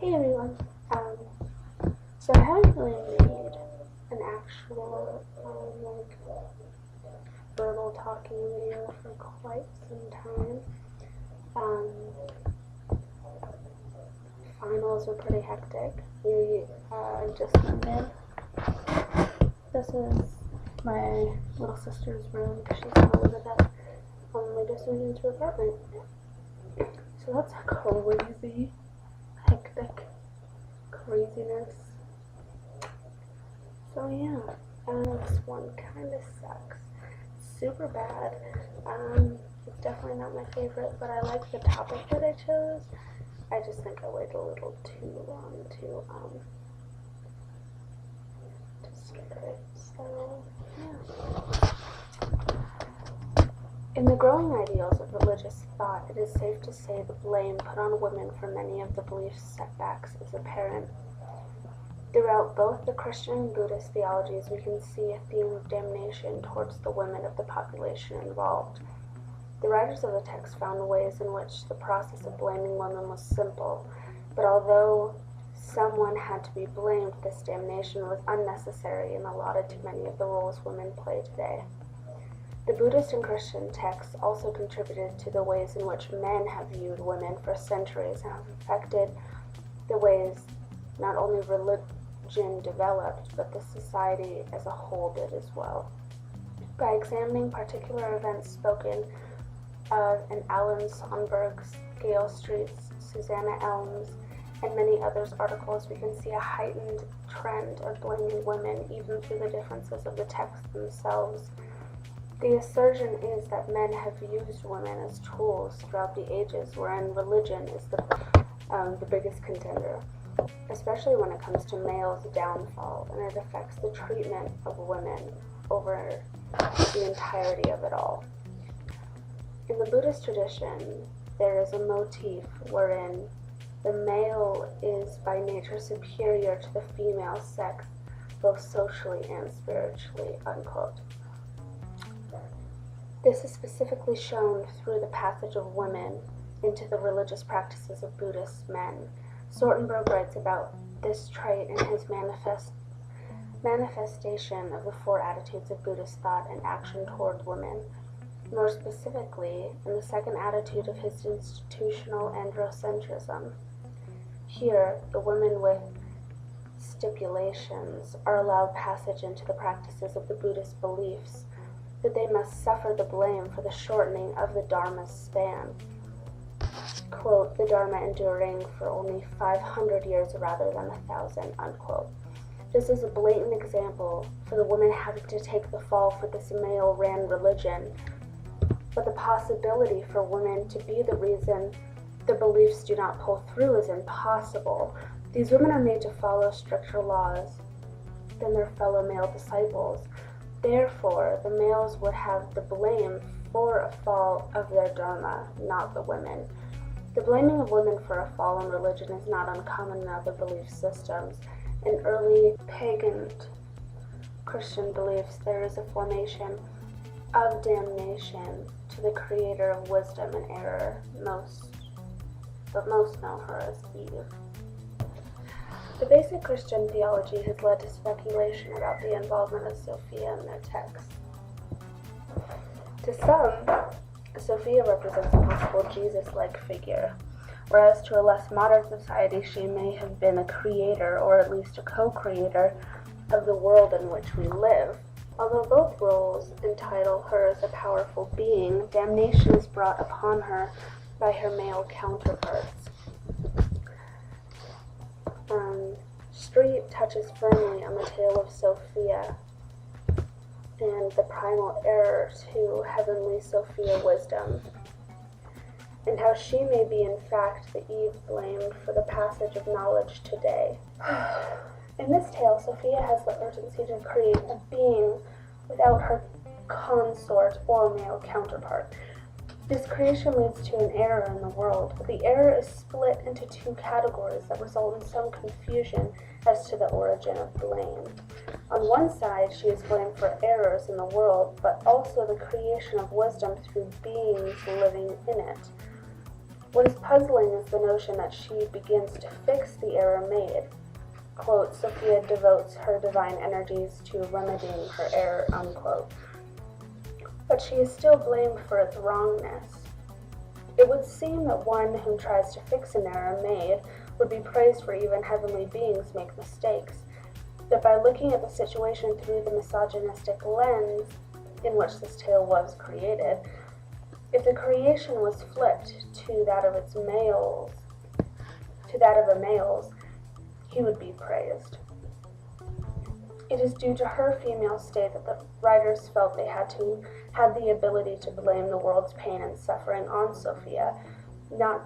Hey everyone. So I haven't really made an actual verbal talking video for quite some time. Finals were pretty hectic. We just ended. This is my little sister's room because she's not with us. We just moved into an apartment. So that's crazy, hectic craziness. So yeah, this one kind of sucks. Super bad. It's definitely not my favorite, but I like the topic that I chose. I just think I waited a little too long to start it. So yeah. In the growing ideals of religious thought, it is safe to say the blame put on women for many of the belief setbacks is apparent. Throughout both the Christian and Buddhist theologies, we can see a theme of damnation towards the women of the population involved. The writers of the text found ways in which the process of blaming women was simple, but although someone had to be blamed, this damnation was unnecessary and allotted to many of the roles women play today. The Buddhist and Christian texts also contributed to the ways in which men have viewed women for centuries and have affected the ways not only religion developed, but the society as a whole did as well. By examining particular events spoken of in Alan Sonberg's, Gale Street's, Susanna Elm's, and many others' articles, we can see a heightened trend of blaming women even through the differences of the texts themselves. The assertion is that men have used women as tools throughout the ages, wherein religion is the biggest contender, especially when it comes to males' downfall, and it affects the treatment of women over the entirety of it all. In the Buddhist tradition, there is a motif wherein the male is by nature superior to the female sex, both socially and spiritually, unquote. This is specifically shown through the passage of women into the religious practices of Buddhist men. Sortenberg writes about this trait in his manifestation of the four attitudes of Buddhist thought and action toward women. More specifically, in the second attitude of his institutional androcentrism. Here, the women with stipulations are allowed passage into the practices of the Buddhist beliefs that they must suffer the blame for the shortening of the Dharma's span. Quote, the Dharma enduring for only 500 years rather than 1,000, unquote. This is a blatant example for the women having to take the fall for this male-ran religion, but the possibility for women to be the reason their beliefs do not pull through is impossible. These women are made to follow stricter laws than their fellow male disciples. Therefore, the males would have the blame for a fall of their dharma, not the women. The blaming of women for a fall in religion is not uncommon in other belief systems. In early pagan Christian beliefs, there is a formation of damnation to the creator of wisdom and error, most known her as Eve. The basic Christian theology has led to speculation about the involvement of Sophia in their texts. To some, Sophia represents a possible Jesus-like figure, whereas to a less modern society she may have been a creator or at least a co-creator of the world in which we live. Although both roles entitle her as a powerful being, damnation is brought upon her by her male counterparts. Street touches firmly on the tale of Sophia and the primal error to heavenly Sophia wisdom, and how she may be in fact the Eve blamed for the passage of knowledge today. In this tale, Sophia has the urgency to create a being without her consort or male counterpart. This creation leads to an error in the world, but the error is split into two categories that result in some confusion as to the origin of blame. On one side, she is blamed for errors in the world, but also the creation of wisdom through beings living in it. What is puzzling is the notion that she begins to fix the error made. Quote, Sophia devotes her divine energies to remedying her error, unquote. But she is still blamed for its wrongness. It would seem that one who tries to fix an error made would be praised, for even heavenly beings make mistakes. That by looking at the situation through the misogynistic lens in which this tale was created, if the creation was flipped to that of the males, he would be praised. It is due to her female state that the writers felt they had the ability to blame the world's pain and suffering on Sophia, not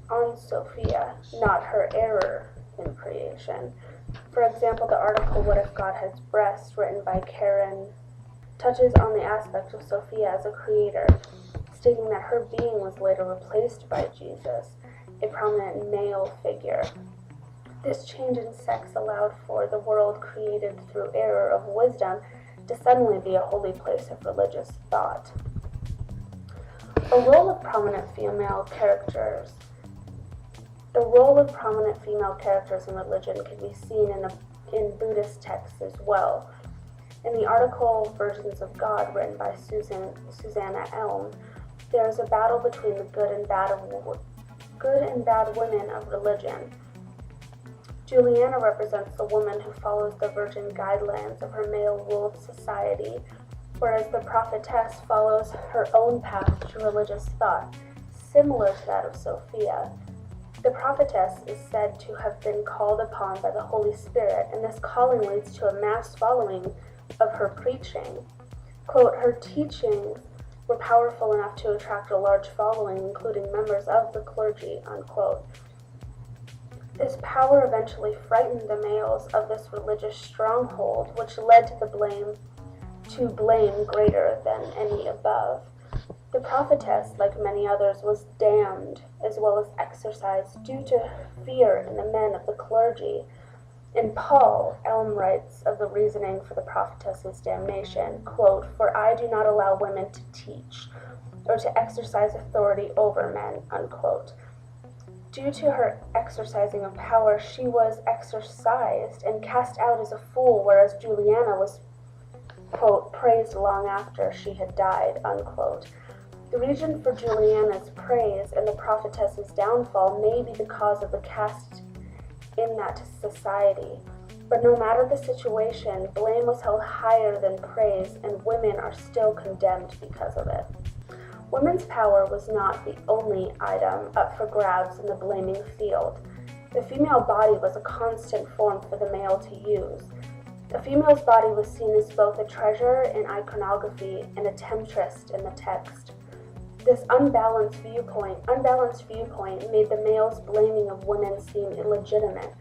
her error in creation. For example, the article "What If God Has Breasts," written by Karen, touches on the aspect of Sophia as a creator, stating that her being was later replaced by Jesus, a prominent male figure. This change in sex allowed for the world created through error of wisdom to suddenly be a holy place of religious thought. The role of prominent female characters in religion can be seen in Buddhist texts as well. In the article "Versions of God," written by Susanna Elm, there is a battle between the good and bad women of religion. Juliana represents the woman who follows the virgin guidelines of her male-ruled society, whereas the prophetess follows her own path to religious thought, similar to that of Sophia. The prophetess is said to have been called upon by the Holy Spirit, and this calling leads to a mass following of her preaching. Quote, her teachings were powerful enough to attract a large following, including members of the clergy, unquote. This power eventually frightened the males of this religious stronghold, which led to blame greater than any above. The prophetess, like many others, was damned as well as exorcised due to fear in the men of the clergy. In Paul, Elm writes of the reasoning for the prophetess's damnation, quote, "For I do not allow women to teach or to exercise authority over men," unquote. Due to her exercising of power, she was exorcised and cast out as a fool, whereas Juliana was, quote, praised long after she had died, unquote. The reason for Juliana's praise and the prophetess's downfall may be the cause of the caste in that society. But no matter the situation, blame was held higher than praise, and women are still condemned because of it. Women's power was not the only item up for grabs in the blaming field. The female body was a constant form for the male to use. The female's body was seen as both a treasure in iconography and a temptress in the text. This unbalanced viewpoint made the male's blaming of women seem illegitimate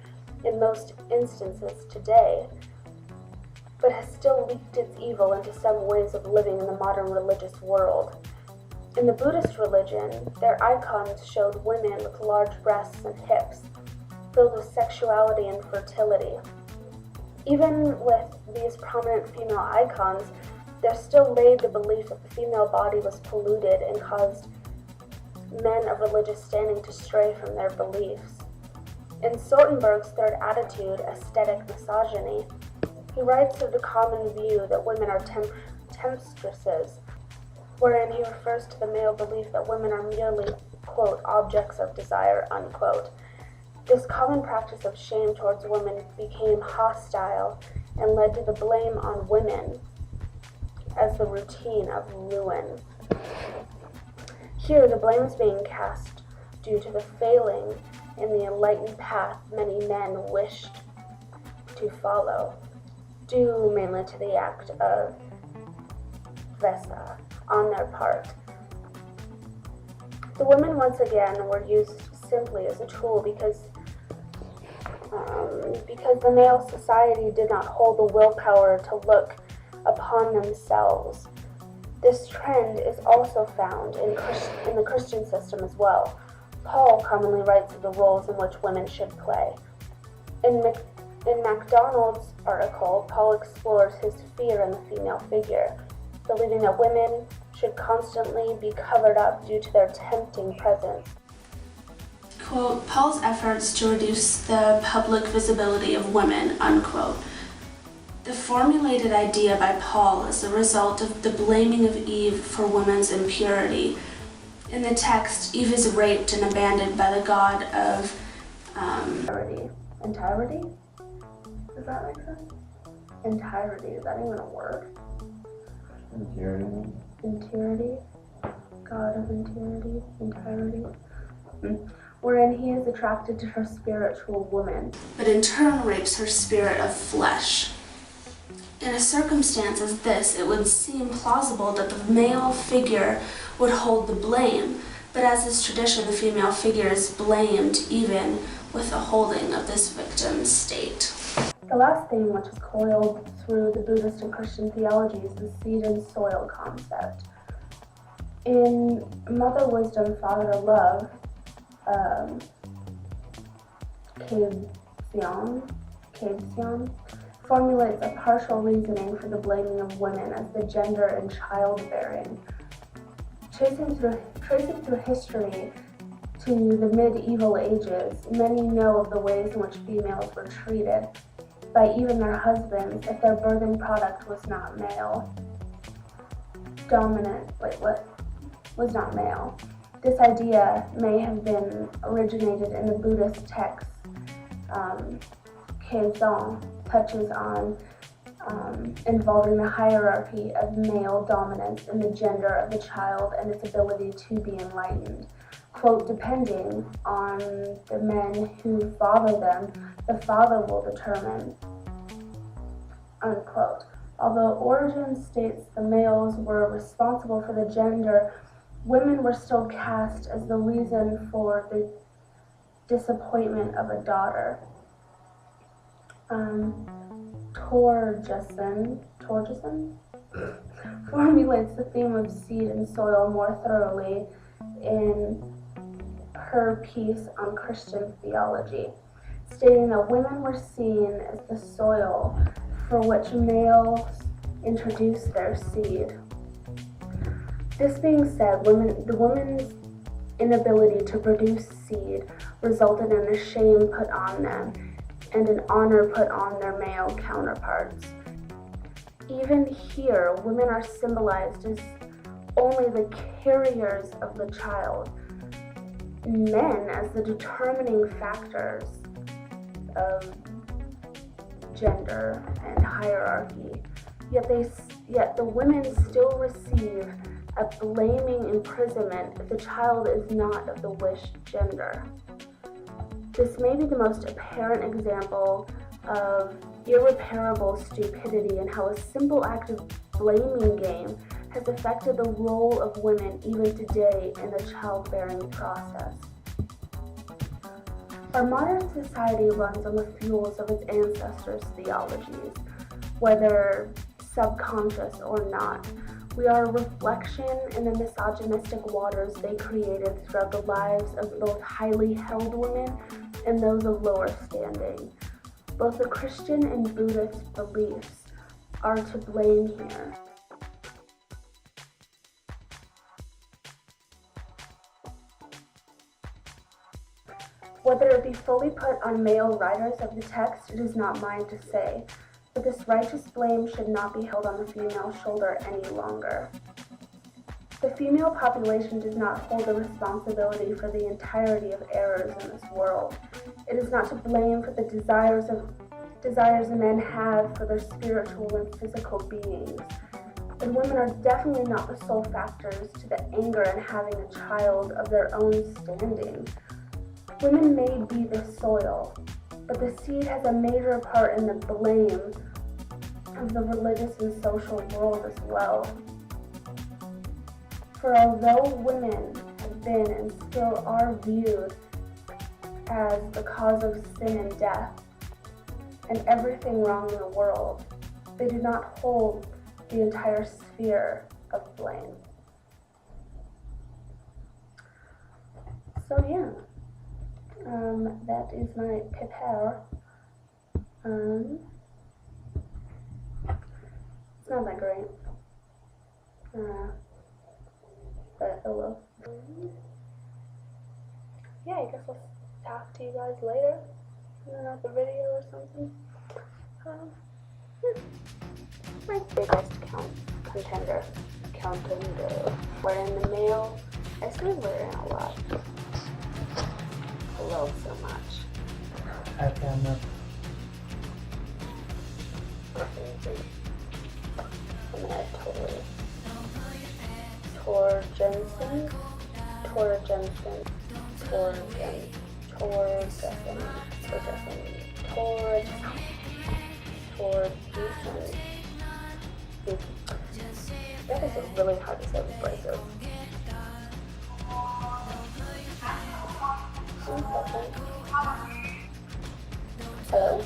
in most instances today, but has still leaked its evil into some ways of living in the modern religious world. In the Buddhist religion, their icons showed women with large breasts and hips, filled with sexuality and fertility. Even with these prominent female icons, there still lay the belief that the female body was polluted and caused men of religious standing to stray from their beliefs. In Sortenberg's third attitude, Aesthetic Misogyny, he writes of the common view that women are temptresses, wherein he refers to the male belief that women are merely, quote, objects of desire, unquote. This common practice of shame towards women became hostile and led to the blame on women as the routine of ruin. Here, the blame is being cast due to the failing in the enlightened path many men wished to follow, due mainly to the act of Vesa on their part. The women once again were used simply as a tool because the male society did not hold the willpower to look upon themselves. This trend is also found in the Christian system as well. Paul commonly writes of the roles in which women should play. In MacDonald's article, Paul explores his fear in the female figure, believing that women should constantly be covered up due to their tempting presence. quote, Paul's efforts to reduce the public visibility of women, unquote. The formulated idea by Paul is the result of the blaming of Eve for woman's impurity. In the text, Eve is raped and abandoned by the god of entirety? Does that make sense? Entirety, is that even a word? Entirety? God of entirety. Wherein he is attracted to her spiritual woman, but in turn rapes her spirit of flesh. In a circumstance as this, it would seem plausible that the male figure would hold the blame, but as is tradition, the female figure is blamed even with the holding of this victim's state. The last theme which is coiled through the Buddhist and Christian theology is the seed and soil concept. In Mother Wisdom, Father Love, Kebsian formulates a partial reasoning for the blaming of women as the gender in childbearing. Tracing through history to the medieval ages, many know of the ways in which females were treated by even their husbands if their birthing product was not male. Was not male. This idea may have been originated in the Buddhist text. Kebsian touches on involving the hierarchy of male dominance in the gender of the child and its ability to be enlightened. Quote, depending on the men who father them, the father will determine, unquote. Although Origen states the males were responsible for the gender, women were still cast as the reason for the disappointment of a daughter. Torgerson formulates the theme of seed and soil more thoroughly in her piece on Christian theology, stating that women were seen as the soil for which males introduced their seed. This being said, the women's inability to produce seed resulted in a shame put on them and an honor put on their male counterparts. Even here, women are symbolized as only the carriers of the child, men as the determining factors of gender and hierarchy. Yet the women still receive a blaming imprisonment if the child is not of the wished gender. This may be the most apparent example of irreparable stupidity and how a simple act of blaming game has affected the role of women even today in the childbearing process. Our modern society runs on the fuels of its ancestors' theologies, whether subconscious or not. We are a reflection in the misogynistic waters they created throughout the lives of both highly held women and those of lower standing. Both the Christian and Buddhist beliefs are to blame here. Whether it be fully put on male writers of the text, it is not mine to say, but this righteous blame should not be held on the female shoulder any longer. The female population does not hold the responsibility for the entirety of errors in this world. It is not to blame for the desires men have for their spiritual and physical beings. And women are definitely not the sole factors to the anger in having a child of their own standing. Women may be the soil, but the seed has a major part in the blame of the religious and social world as well. For although women have been and still are viewed as the cause of sin and death and everything wrong in the world, they do not hold the entire sphere of blame. So yeah. That is my paper. It's not that great. But oh well. Yeah, I guess talk to you guys later in another video or something. Yeah. My biggest contender. We're in the mail. I say we're in a lot. I love so much. I cannot. I'm gonna totally. Tor Jensen. Tor Jensen. Tor Jensen. Tor Jensen. Tor Jensen. That is really hard to say abrasive. 1 second. Hello?